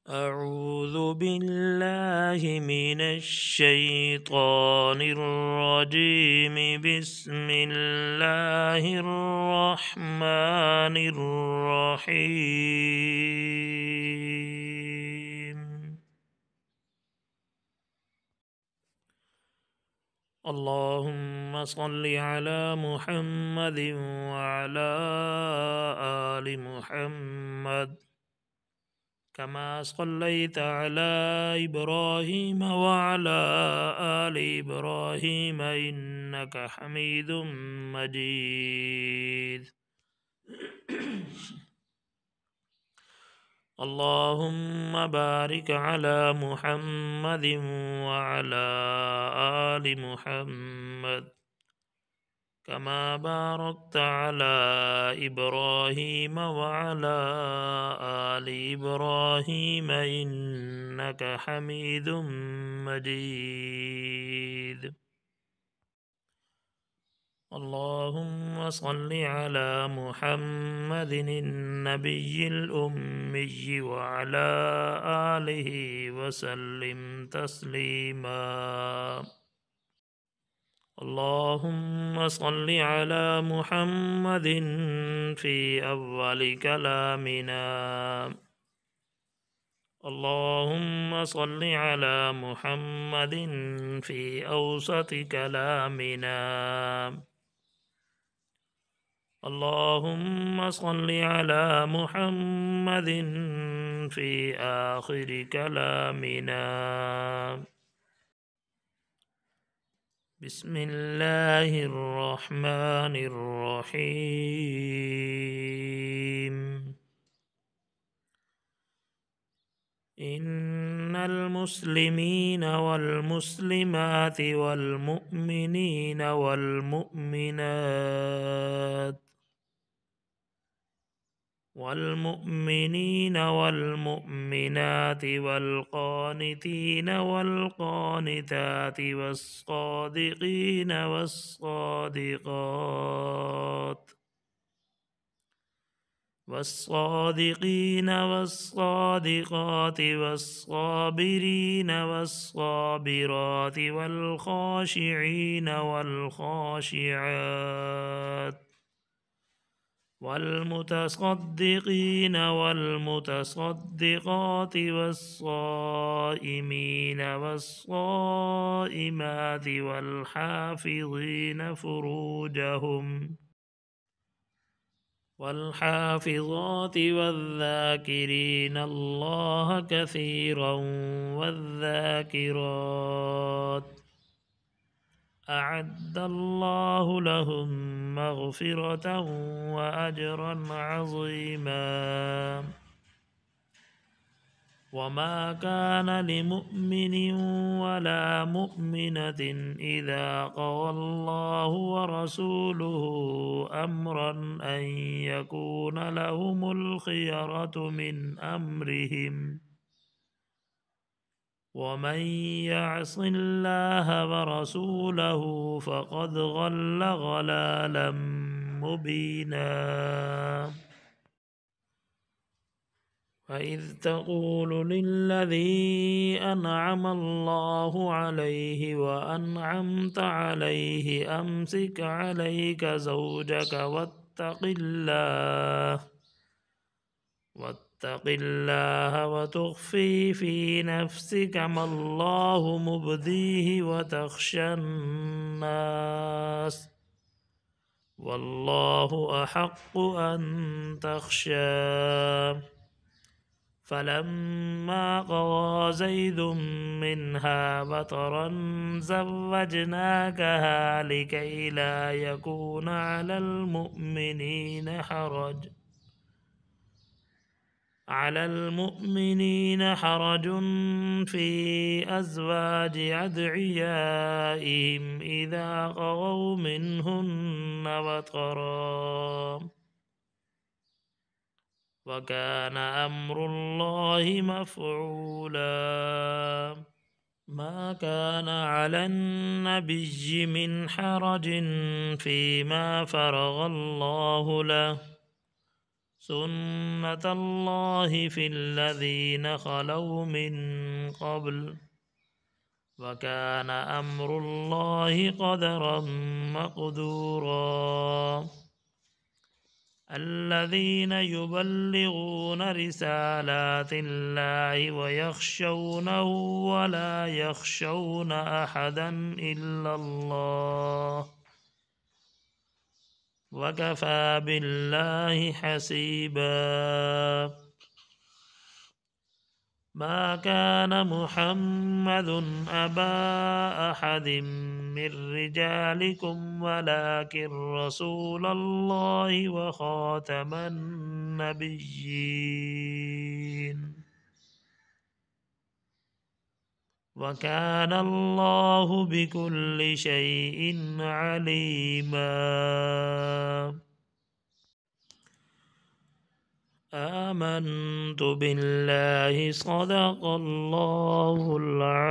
أعوذ بالله من الشيطان الرجيم. بسم الله الرحمن الرحيم. اللهم صل على محمد وعلى آل محمد كما صليت على إبراهيم وعلى آل إبراهيم إنك حميد مجيد. اللهم بارك على محمد وعلى آل محمد كما باركت على إبراهيم وعلى آل إبراهيم إنك حميد مجيد. اللهم صل على محمد النبي الأمي وعلى آله وسلم تسليما. اللهم صل على محمد في أول كلامنا. اللهم صل على محمد في أوسط كلامنا. اللهم صل على محمد في آخر كلامنا. بسم الله الرحمن الرحيم. إن المسلمين والمسلمات والمؤمنين والمؤمنات والقانتين والقانتات والصادقين والصادقات والصابرين والصابرات والخاشعين والخاشعات والمتصدقين والمتصدقات والصائمين والصائمات والحافظين فروجهم والحافظات والذاكرين الله كثيرا والذاكرات أعد الله لهم مغفرة وأجرا عظيما. وما كان لمؤمن ولا مؤمنة إذا قضى الله ورسوله أمرا أن يكون لهم الخيرة من أمرهم ومن يعص الله ورسوله فقد ضل ضلالا مبينا. وإذ تقول للذي أنعم الله عليه وأنعمت عليه أمسك عليك زوجك واتق الله وتخفي في نفسك ما الله مبديه وتخشى الناس والله أحق أن تخشاه. فلما قضى زيد منها بطرا زوجناكها لكي لا يكون على المؤمنين حرج في أزواج أدعيائهم إذا قضوا منهن وطرا وكان أمر الله مفعولا. ما كان على النبي من حرج فيما فرض الله له سنة الله في الذين خلوا من قبل وكان أمر الله قدرا مقدورا الذين يبلغون رسالات الله ويخشونه ولا يخشون أحدا إلا الله وكفى بالله حسيبا ما كان محمد أبا أحد من رجالكم ولكن رسول الله وخاتم النبيين وكان الله بكل شيء عليما آمنت بالله صدق الله العظيم